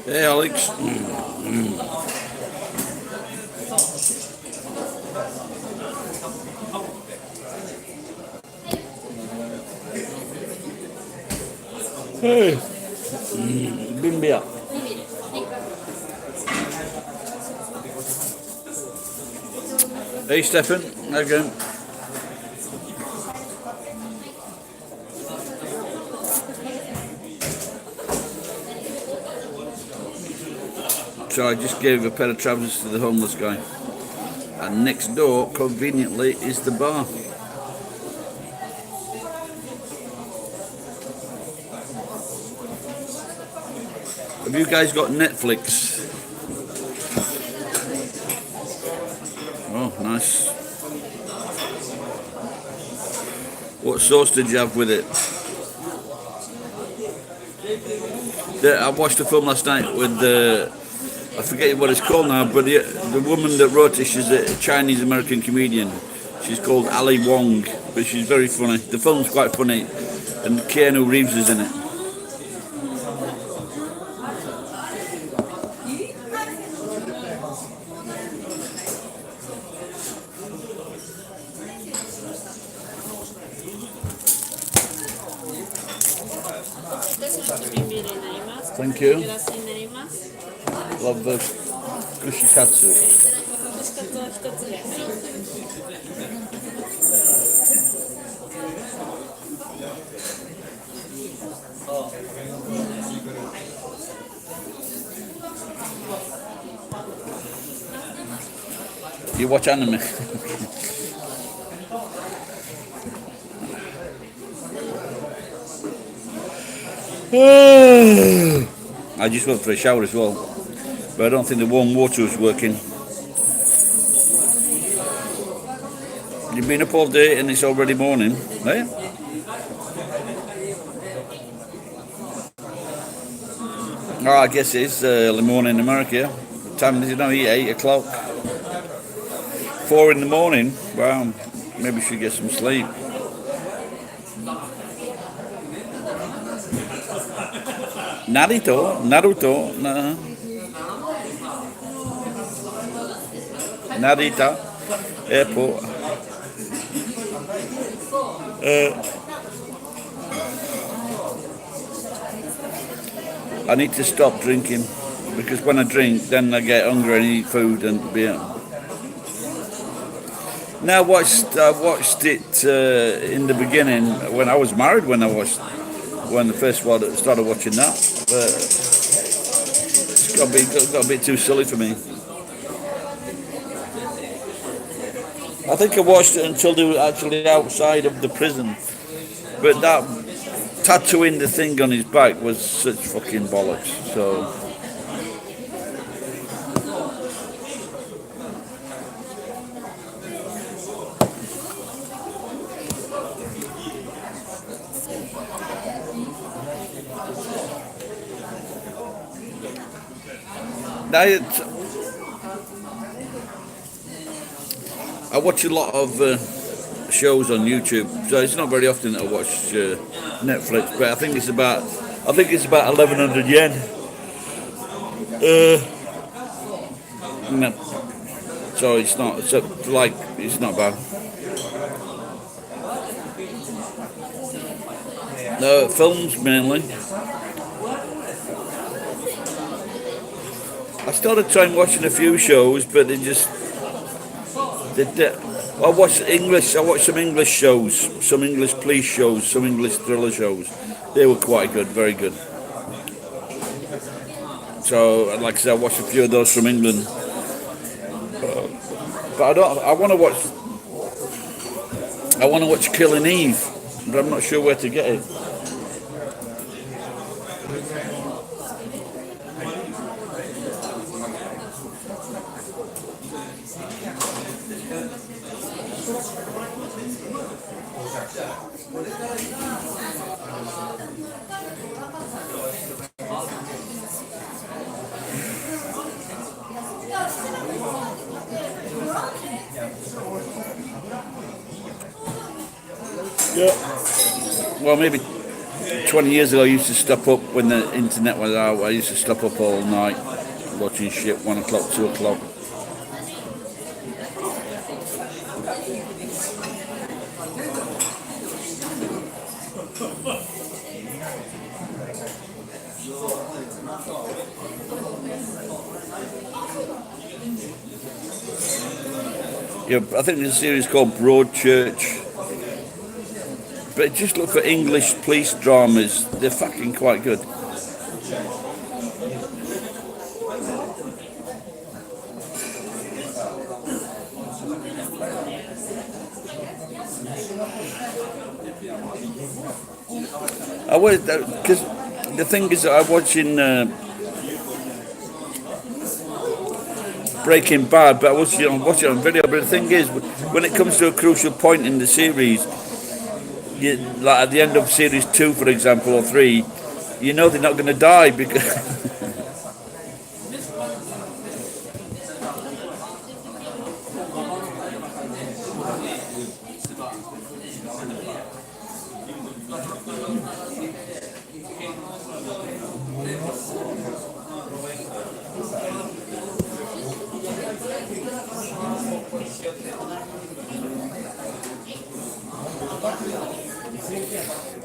Hey, Alex. Hey. Bimbia. Hey, Stefan. Again. So I just gave a pair of trousers to the homeless guy. And next door, conveniently, is the bar. Have you guys got Netflix? Oh, nice. What sauce did you have with it? I watched a film last night with I forget what it's called now, but the woman that wrote it, she's a Chinese-American comedian. She's called Ali Wong, but she's very funny. The film's quite funny, and Keanu Reeves is in it. Thank you. Love the kushikatsu. You watch anime? I just went for a shower as well, but I don't think the warm water was working. You've been up all day and it's already morning, eh? Oh, I guess it is early morning in America. What time is it now? 8 o'clock. 4 in the morning. Wow, maybe we should get some sleep. Naruto, no. Narita Airport. I need to stop drinking because when I drink, then I get hungry and eat food and beer. Now I watched it in the beginning when I was married. When the first one started watching that, but it's got a bit too silly for me. I think I watched it until they were actually outside of the prison, but that tattooing the thing on his back was such fucking bollocks. So. I watch a lot of shows on YouTube, so it's not very often that I watch Netflix. But I think it's about 1,100 yen. No. So it's not bad. No, films mainly. I started trying watching a few shows, but I watched some English shows, some English police shows, some English thriller shows. They were quite good, very good. So, like I said, I watched a few of those from England. But I want to watch Killing Eve. but I'm not sure where to get it. Yeah. Well, maybe 20 years ago, I used to stop up when the internet was out. I used to stop up all night watching shit, 1 o'clock, 2 o'clock. Yeah, I think there's a series called Broadchurch. But just look for English police dramas. They're fucking quite good. I was, because the thing is, I'm watching Breaking Bad, but I watch it on video. But the thing is, when it comes to a crucial point in the series, like at the end of series 2, for example, or 3, you know they're not going to die because.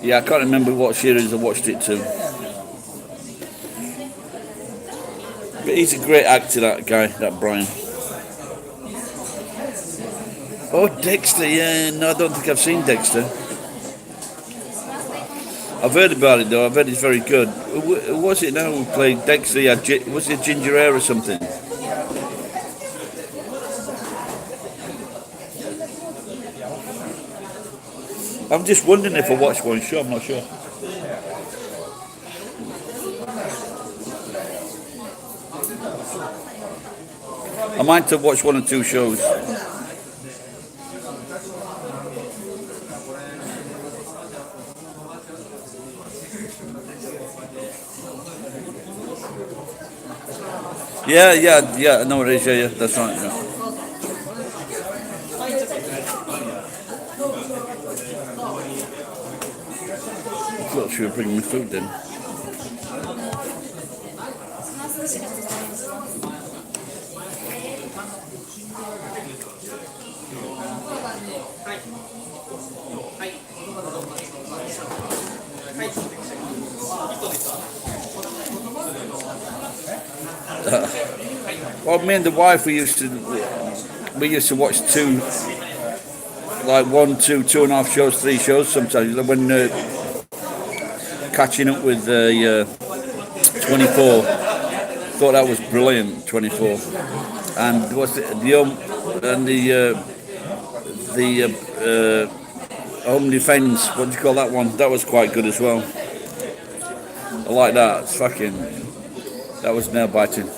Yeah, I can't remember what series I watched it to. But he's a great actor, that guy, that Brian. Oh, Dexter, yeah. No, I don't think I've seen Dexter. I've heard about it, though. I've heard it's very good. Who was it now who played Dexter? Yeah, was it ginger hair or something? I'm just wondering if I watched one show, I'm not sure. I might have watched 1 or 2 shows. Yeah, I know what it is, yeah, that's right, yeah. I thought she was bringing me food then. Well, me and the wife, we used to watch 2, like 1, 2, 2.5 shows, 3 shows sometimes. When catching up with 24, thought that was brilliant. 24, and what's the Home Defence? What do you call that one? That was quite good as well. I like that. It's fucking. That was nail biting.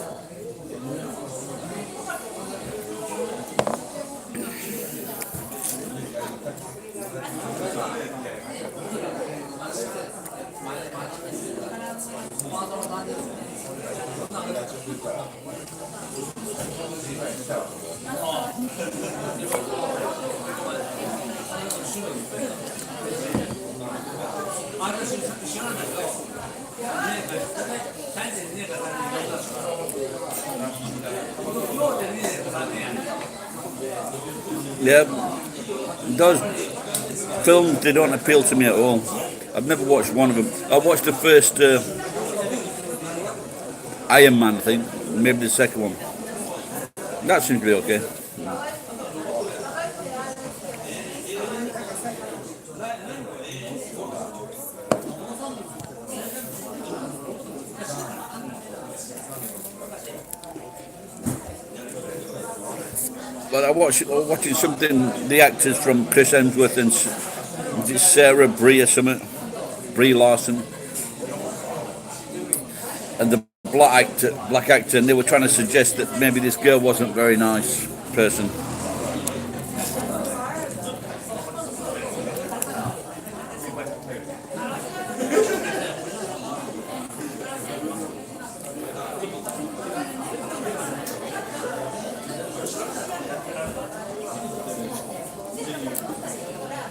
Yeah, those films, they don't appeal to me at all. I've never watched one of them. I watched the first Iron Man thing, maybe the second one. That seems to be okay. But I watching something, the actors from Chris Hemsworth and Was it Sarah Brie or something? Brie Larson. And the black actor, and they were trying to suggest that maybe this girl wasn't a very nice person.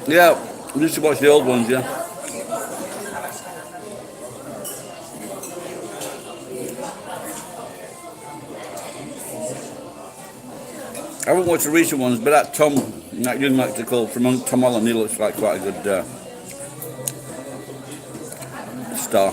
Yeah, we used to watch the old ones, yeah. I haven't watched the recent ones, but that young actor called from Tom Holland, he looks like quite a good star.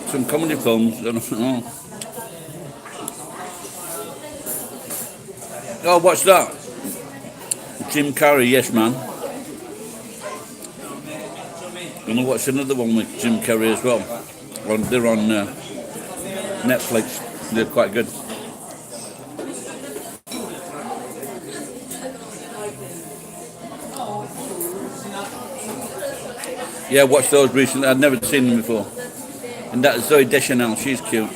Some comedy films, I don't know. Oh, what's that? Jim Carrey, Yes Man. I'm gonna watch another one with Jim Carrey as well. They're on Netflix. They're quite good. Yeah, I watched those recently. I'd never seen them before. And that's Zoe Deschanel. She's cute.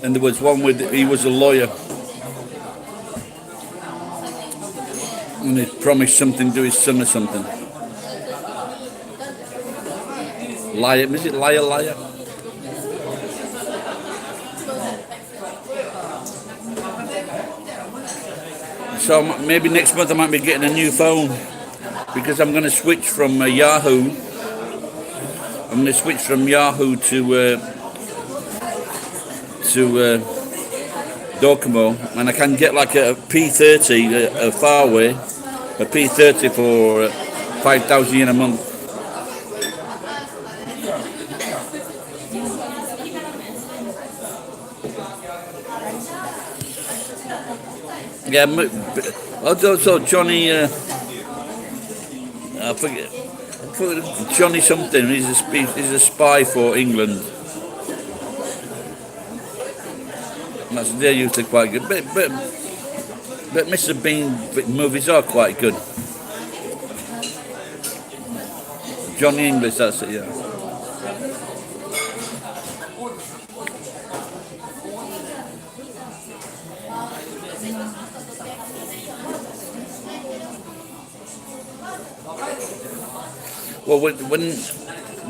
And there was one he was a lawyer. And he promised something to his son or something. Liar, is it Liar? So maybe next month I might be getting a new phone because I'm going to switch from Yahoo. I'm going to switch from Yahoo to Docomo, and I can get like a P30, a Huawei, a P30 for 5,000 yen a month. Yeah, also Johnny, I forget Johnny something. He's a spy for England. They're usually quite good, but Mr. Bean movies are quite good. Johnny English, that's it, yeah. Well,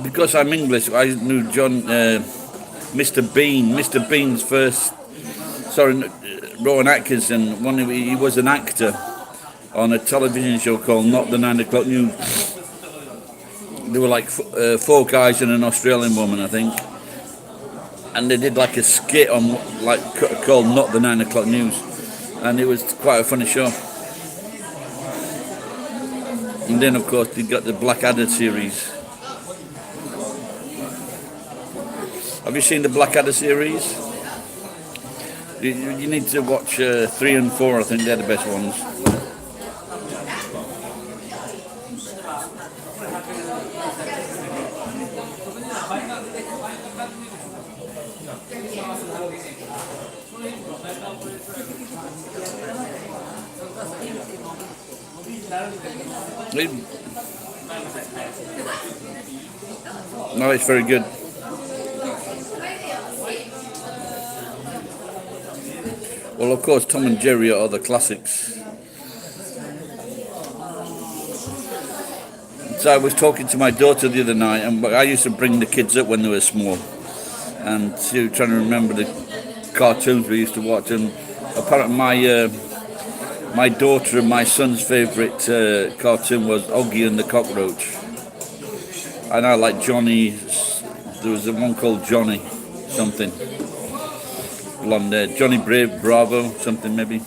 because I'm English, I knew Mr. Bean. Mr. Bean's first. Sorry, Rowan Atkinson. He was an actor on a television show called Not the 9 O'Clock News. There were like 4 guys and an Australian woman, I think, and they did like a skit on called Not the 9 O'Clock News, and it was quite a funny show. And then, of course, you got the Blackadder series. Have you seen the Blackadder series? You need to watch 3 and 4. I think they're the best ones. No, it's very good. Well, of course, Tom and Jerry are the classics. So I was talking to my daughter the other night, and I used to bring the kids up when they were small, and she was trying to remember the cartoons we used to watch, and apparently my daughter and my son's favourite cartoon was Oggy and the Cockroach. And I like Johnny. There was one called Johnny something. Blonde hair. Johnny Bravo, something maybe.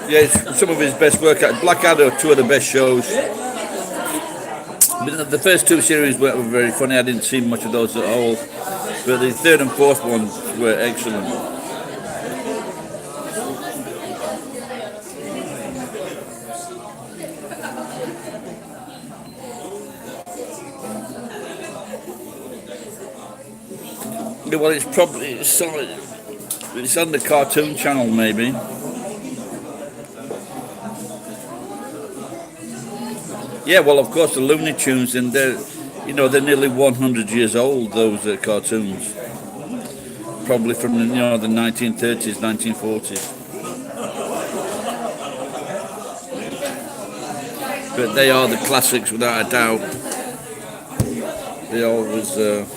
Yeah, it's some of his best work. Blackadder, two of the best shows. But the first two series were very funny. I didn't see much of those at all. But the third and fourth ones were excellent. Yeah, well, it's on the Cartoon Channel maybe. Yeah, well, of course, the Looney Tunes, and they're nearly 100 years old. Those cartoons, probably from the 1930s, 1940s. But they are the classics without a doubt. They always, and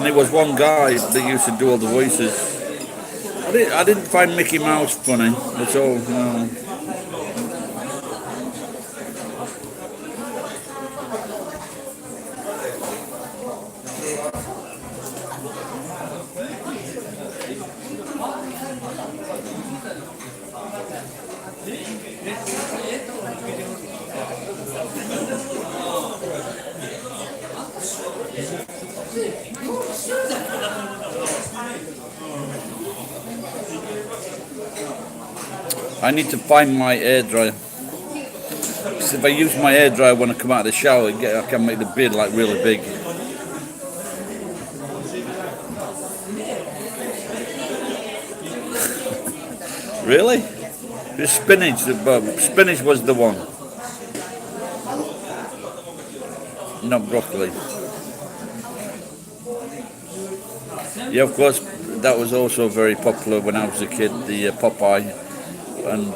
it was one guy that used to do all the voices. I didn't find Mickey Mouse funny at all. No. I need to find my hairdryer. Because if I use my hairdryer when I come out of the shower, I can make the beard like really big. Really? The spinach. Spinach was the one. Not broccoli. Yeah, of course, that was also very popular when I was a kid. The Popeye and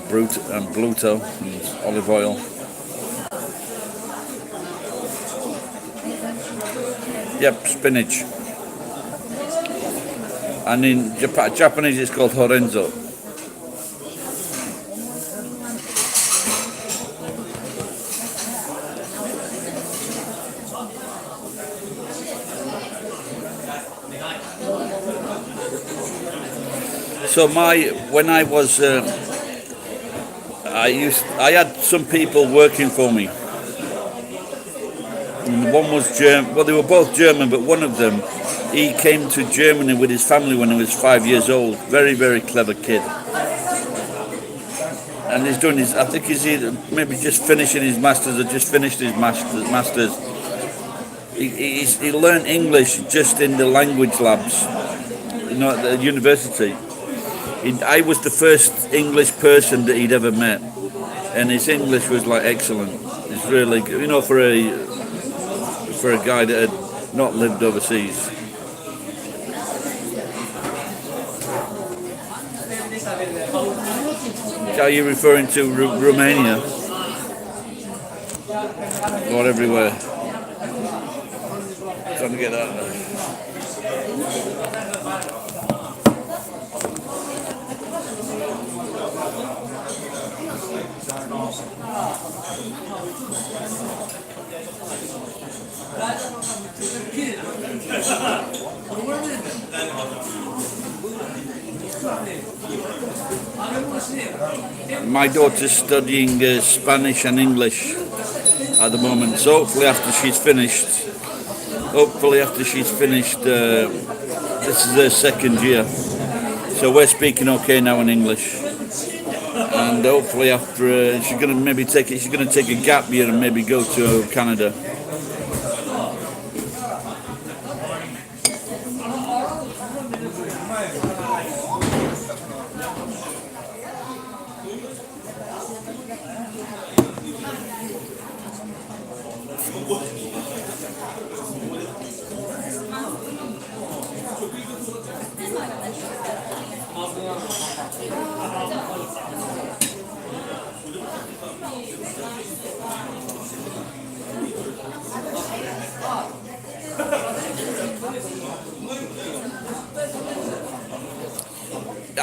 Bluto and olive oil. Yep, spinach. And in Japanese it's called horenzo. So when I was, I had some people working for me. And one was German. Well, they were both German, but one of them, he came to Germany with his family when he was 5 years old. Very, very clever kid. And he's doing I think he's either maybe just finishing his masters or just finished his masters. He learned English just in the language labs, at the university. I was the first English person that he'd ever met, and his English was like excellent. It's really good, for a guy that had not lived overseas. Are you referring to Romania or everywhere? Trying to get that. My daughter's studying Spanish and English at the moment, so hopefully after she's finished, this is her second year, so we're speaking okay now in English, and hopefully after she's going to take a gap year and maybe go to Canada.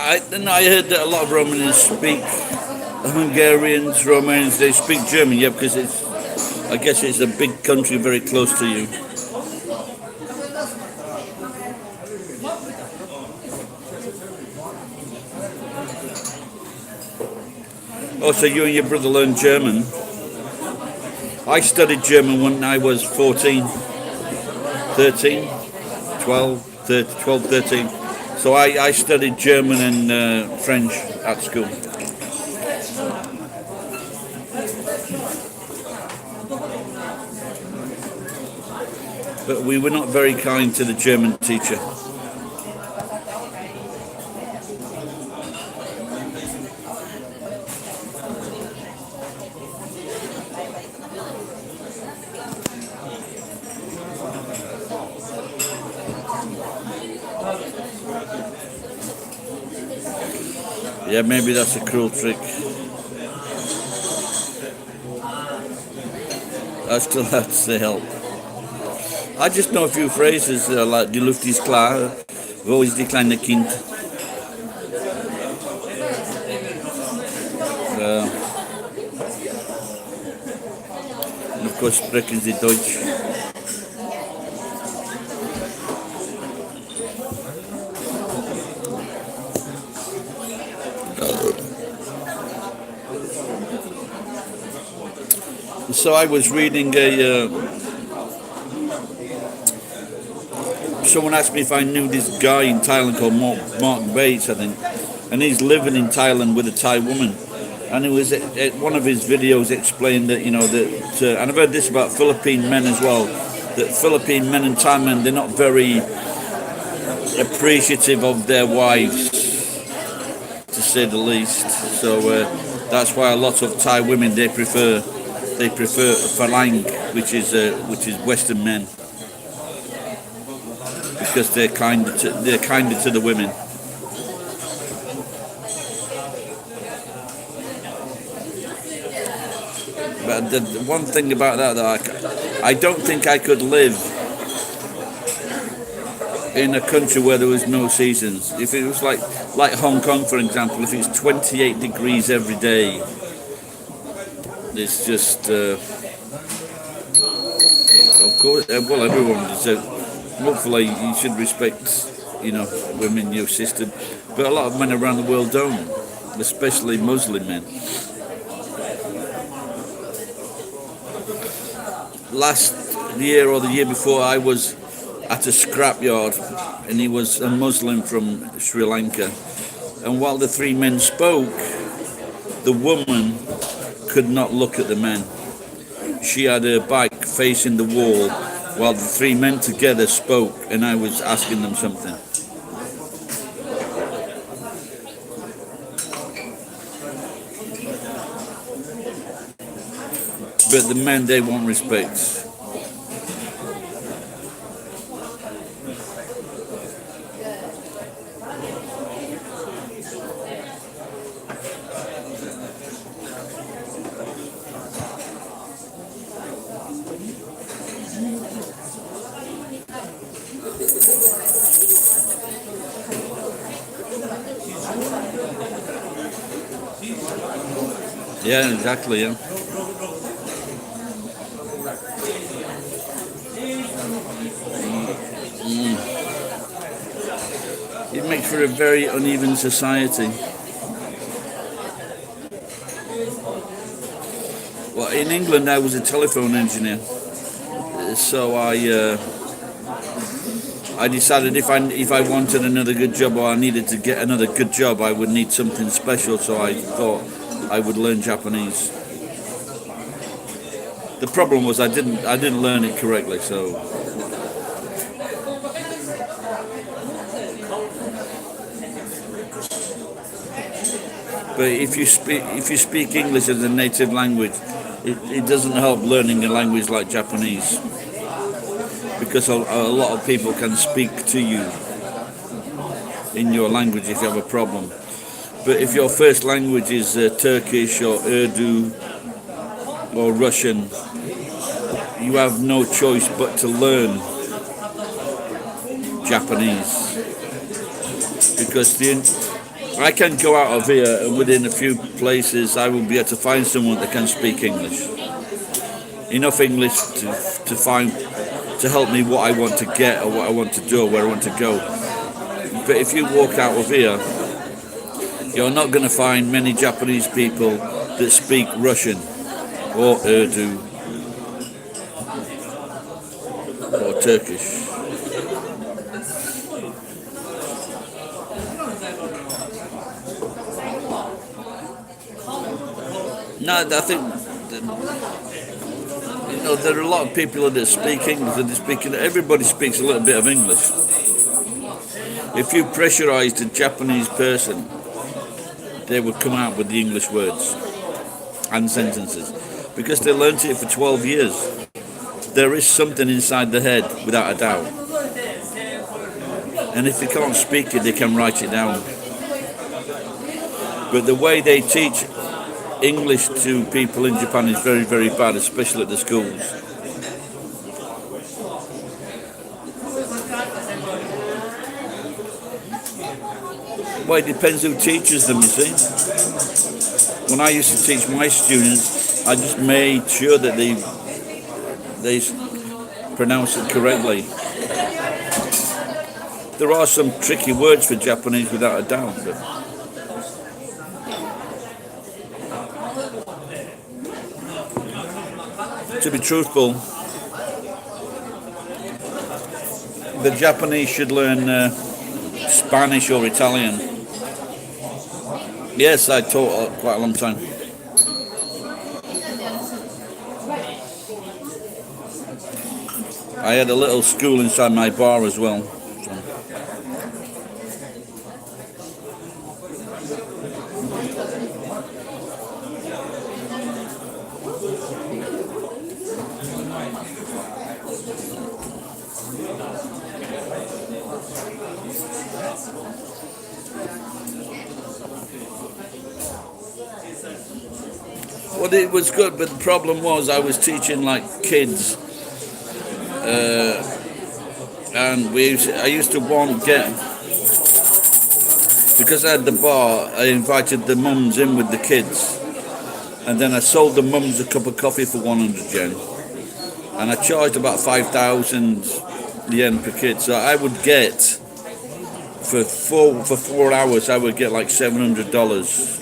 I heard that a lot of Romanians speak Hungarians, Romanians. They speak German, yeah, because I guess it's a big country very close to you. Oh, so you and your brother learned German? I studied German when I was 14, 13, 12, 13. So I studied German and French at school. But we were not very kind to the German teacher. Yeah, maybe that's a cruel trick. I still have to say help. I just know a few phrases like die Luft ist klar, wo ist die kleine Kind? And of course sprechen Sie Deutsch. So I was reading someone asked me if I knew this guy in Thailand called Mark Bates, I think, and he's living in Thailand with a Thai woman. And it was one of his videos explained that, and I've heard this about Philippine men as well, that Philippine men and Thai men, they're not very appreciative of their wives, to say the least. So that's why a lot of Thai women, they prefer Falang, which is Western men, because they're kinder to the women. But the one thing about that I don't think I could live in a country where there was no seasons. If it was like Hong Kong, for example, if it's 28 degrees every day, it's just of course, well, everyone deserves. Hopefully you should respect, women, your sister, but a lot of men around the world don't, especially Muslim men. Last year or the year before, I was at a scrapyard, and he was a Muslim from Sri Lanka, and while the three men spoke, the woman could not look at the men. She had her back facing the wall while the three men together spoke, and I was asking them something. But the men, they want respect. Yeah, exactly, yeah. It makes for a very uneven society. Well, in England I was a telephone engineer, so I decided if I wanted another good job, or I needed to get another good job, I would need something special, so I thought I would learn Japanese. The problem was I didn't learn it correctly, so but if you speak English as a native language, it doesn't help learning a language like Japanese, because a lot of people can speak to you in your language if you have a problem. But if your first language is Turkish or Urdu or Russian, you have no choice but to learn Japanese, because I can go out of here and within a few places I will be able to find someone that can speak English. Enough English to help me what I want to get or what I want to do or where I want to go. But if you walk out of here, you're not going to find many Japanese people that speak Russian or Urdu or Turkish. No, I think there are a lot of people that speak English and they speak. Everybody speaks a little bit of English. If you pressurised a Japanese person, they would come out with the English words and sentences because they learnt it for 12 years. There is something inside the head, without a doubt. And if they can't speak it, they can write it down. But the way they teach English to people in Japan is very, very bad, especially at the schools. Well, it depends who teaches them, you see. When I used to teach my students, I just made sure that they pronounce it correctly. There are some tricky words for Japanese, without a doubt. But to be truthful, the Japanese should learn Spanish or Italian. Yes, I taught quite a long time. I had a little school inside my bar as well. So. Well, it was good, but the problem was I was teaching like kids, and I used to because I had the bar, I invited the mums in with the kids, and then I sold the mums a cup of coffee for 100 yen, and I charged about 5,000 yen per kid. So I would get for 4 hours, I would get like $700.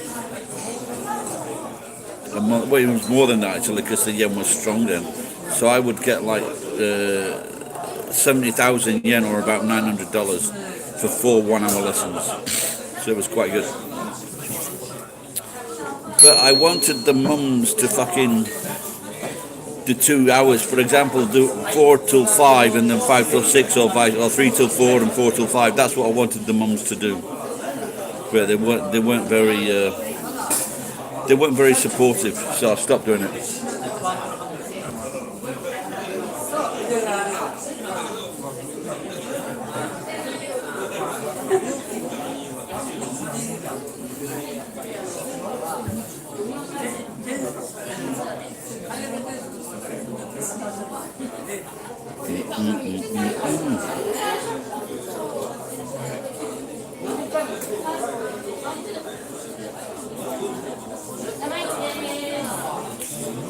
Well, it was more than that actually, because the yen was strong then. So I would get like 70,000 yen, or about $900, for 4 1-hour lessons. So it was quite good. But I wanted the mums to fucking do 2 hours, for example, do 4 till 5 and then 5 till 6, or 3 till 4 and 4 till 5. That's what I wanted the mums to do. But they weren't very supportive, so I stopped doing it.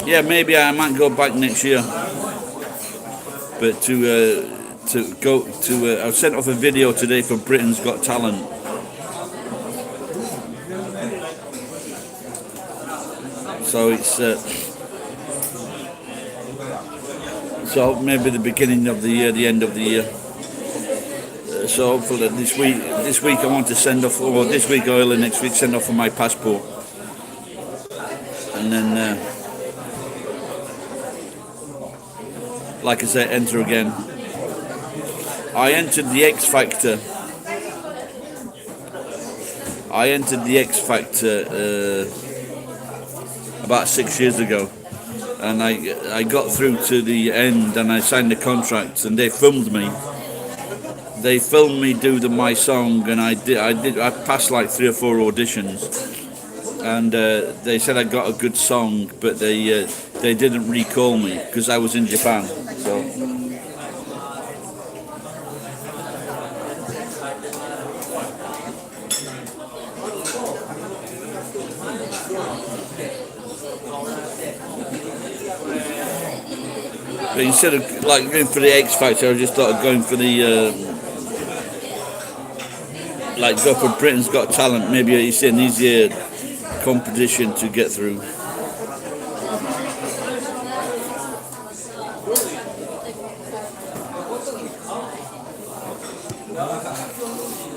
Yeah, maybe I might go back next year. But I sent off a video today for Britain's Got Talent. So it's so maybe the beginning of the year, the end of the year. So hopefully this week I want to send off, or this week or early next week, send off for my passport, and then. Like I say, enter again. I entered the X Factor. About 6 years ago, and I got through to the end, and I signed the contract, and they filmed me. They filmed me do my song, and I passed like 3 or 4 auditions, and they said I got a good song, but they didn't recall me because I was in Japan. So But instead of like going for the X Factor, I just started going for the like go for Britain's Got Talent. Maybe it's an easier competition to get through.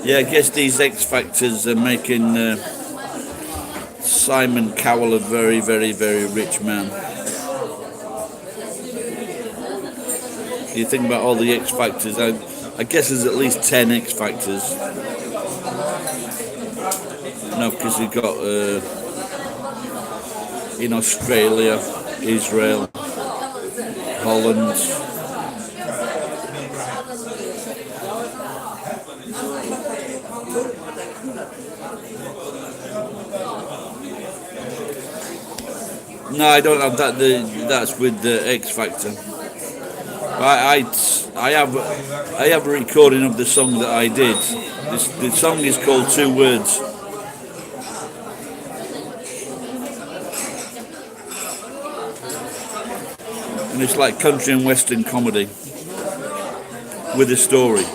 Yeah, I guess these X Factors are making Simon Cowell a very, very, very rich man. You think about all the X Factors, I guess there's at least 10 X Factors. No, because we've got in Australia, Israel, Holland. No, I don't have that. That's with the X Factor. I have a recording of the song that I did. The song is called Two Words. And it's like country and western comedy with a story.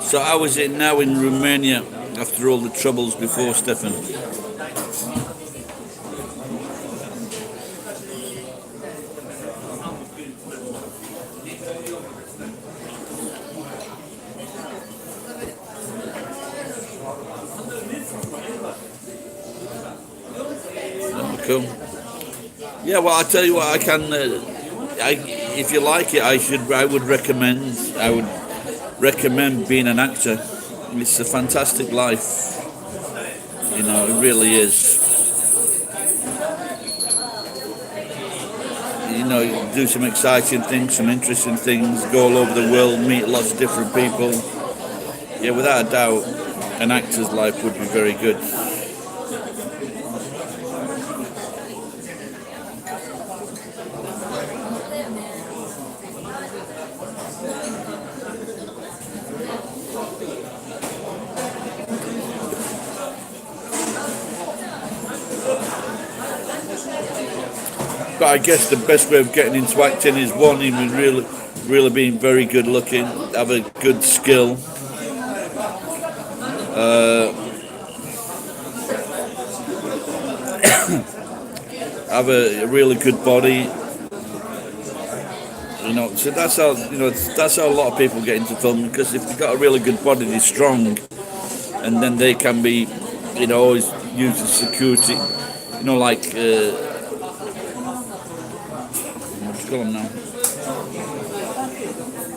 So how is it now in Romania after all the troubles before, Stefan? Cool. Yeah, well, I tell you what, I can. If you like it, I would recommend being an actor. It's a fantastic life. You know, it really is. You know, you do some exciting things, some interesting things, go all over the world, meet lots of different people. Yeah, without a doubt, an actor's life would be very good. But I guess the best way of getting into acting is one, even really being very good looking, have a good skill, have a really good body. You know, so that's how a lot of people get into film, because if they've got a really good body, they're strong, and then they can be, you know, always used as security. You know, like. Call them now.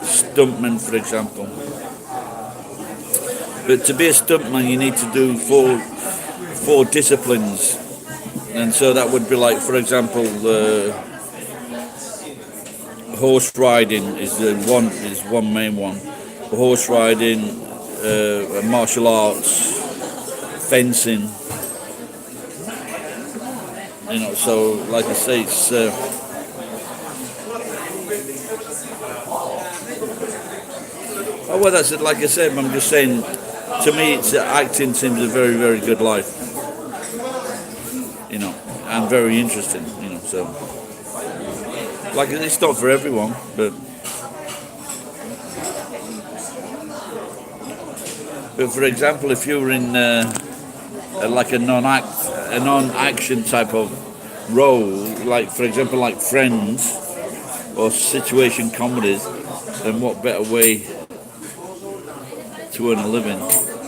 Stuntman, for example. But to be a stuntman, you need to do four disciplines, and so that would be like, for example, horse riding is one main one. Horse riding, martial arts, fencing. You know, so like I say, it's. Oh, well, that's it. Like I said, I'm just saying, to me, acting seems a very, very good life. You know, and very interesting, you know, so. Like, it's not for everyone, but for example, if you were in like a non-action type of role, like, for example, like Friends or situation comedies, then what better way to earn a living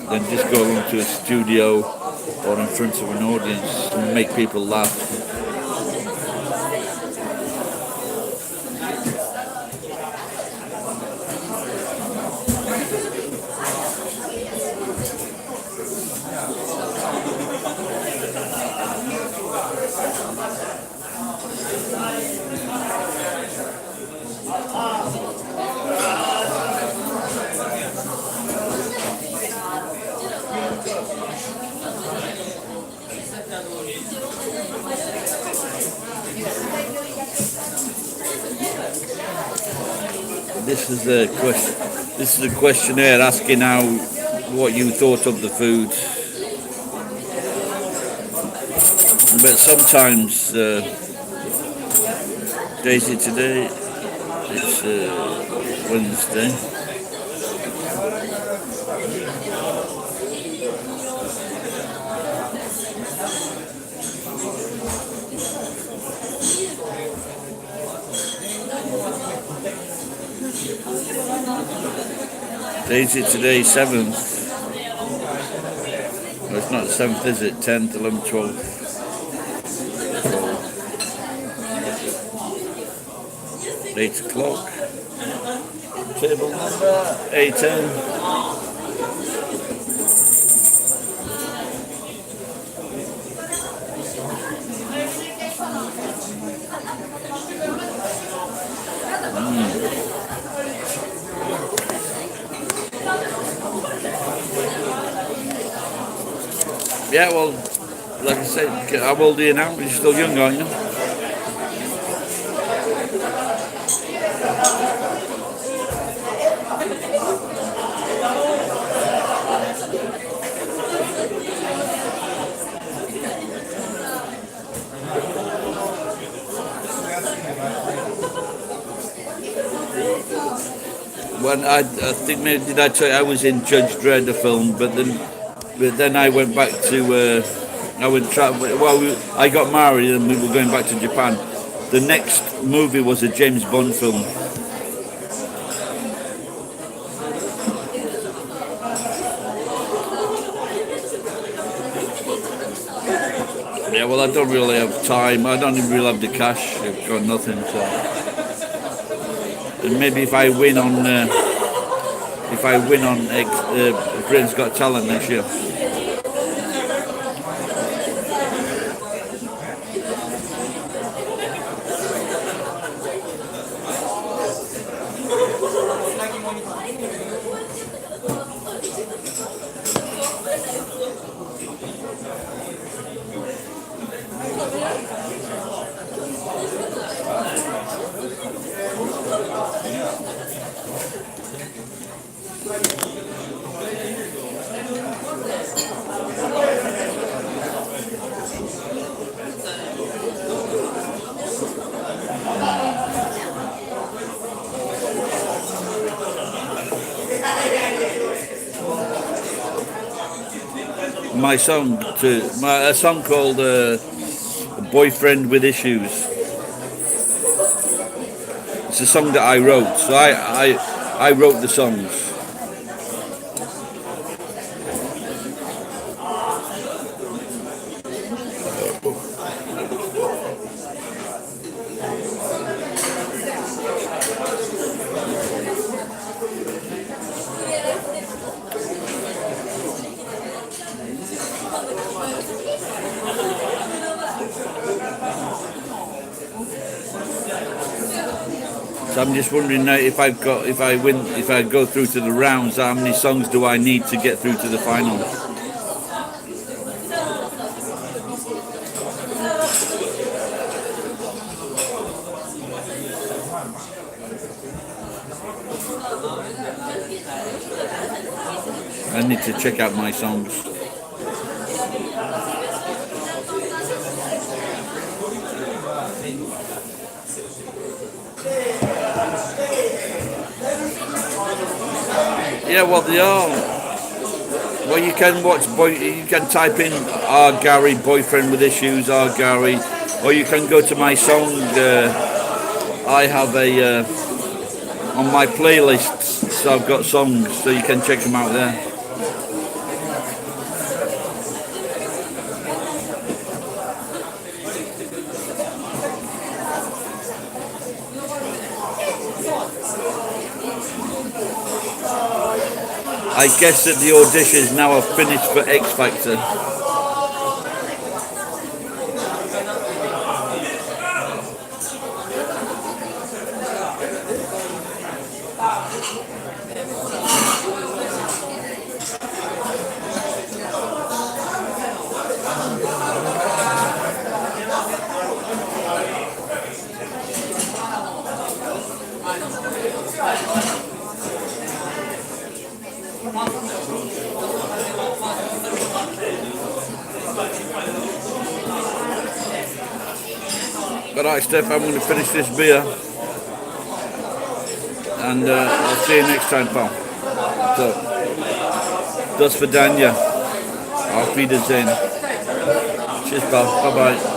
than just go along to a studio or in front of an audience and make people laugh. This is the question. This is a questionnaire asking how what you thought of the food. But sometimes, Daisy today, it's Wednesday. Daisy today, 7th. Well, it's not 7th, is it? 10th, 11th, 12th. 8 o'clock. Table number 18. Yeah, well, like I said, how old are you now? You're still young, aren't you? When I think maybe did I tell you I was in Judge Dredd, the film, but then I went back to I went travel. Well, I got married and we were going back to Japan. The next movie was a James Bond film. Yeah, well, I don't really have time. I don't even really have the cash. I've got nothing. So, and maybe if I win on Britain's Got Talent next year. A song called "Boyfriend with Issues." It's a song that I wrote, so I wrote the songs. So I'm just wondering now if I go through to the rounds, how many songs do I need to get through to the final? I need to check out my songs. Yeah, well, they are. Well, you can you can type in R. Gary, Boyfriend with Issues, R. Gary, or you can go to my song. I have on my playlists, so I've got songs, so you can check them out there. I guess that the auditions now are finished for X Factor. Alright, Steph, I'm going to finish this beer, and I'll see you next time, pal. So, das für Danja. Auf Wiedersehen. Cheers, pal. Bye-bye.